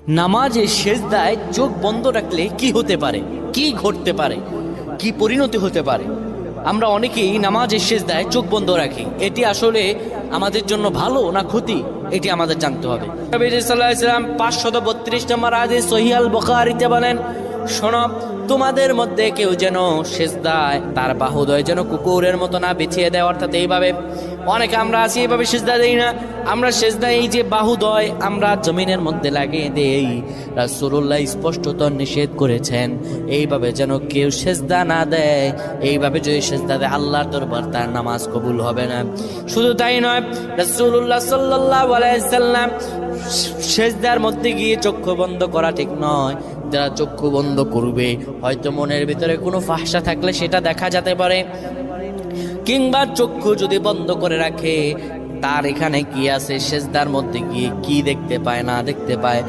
নামাজে সেজদায় চোখ বন্ধ রাখলে কি হতে পারে, কি ঘটতে পারে, কি পরিণতি হতে পারে? আমরা অনেকেই নামাজের সেজদায় চোখ বন্ধ রাখি। এটি আসলে আমাদের জন্য ভালো না ক্ষতি, এটি আমাদের জানতে হবে। নবী সাল্লাল্লাহু আলাইহি ওয়াসাল্লাম 532 নম্বর হাদিস সহিহ আল বুখারীতে বলেন, শোনো, তোমাদের মধ্যে কেউ যেন সেজদায় তার বাহুদয় যেন কুকুরের মতো না বিছিয়ে দেয়। অর্থাৎ এইভাবে অনেকে আমরা আছি, এইভাবে সেজদা দেই না। আমরা সেজদায় এই যে বাহুদয় আমরা জমিনের মধ্যে লাগিয়ে দেই, রাসূলুল্লাহ স্পষ্টত নিষেধ করেছেন এইভাবে যেন কেউ সেজদা না দেয়। এইভাবে যদি সেজদা দেয় আল্লাহর দরবার তার নামাজ কবুল হবে না। শুধু তাই নয়, রাসূলুল্লাহ সাল্লাল্লাহু আলাইহি সাল্লাম সেজদার মধ্যে গিয়ে চক্ষু বন্ধ করা ঠিক নয়। যারা চক্ষু বন্ধ করবে, হয়তো মনের ভিতরে কোনো ফাহশা থাকলে সেটা দেখা যেতে পারে, কিংবা চক্ষু যদি বন্ধ করে রাখে তার এখানে কি আছে, সেজদার মধ্যে গিয়ে কি দেখতে পায় না দেখতে পায়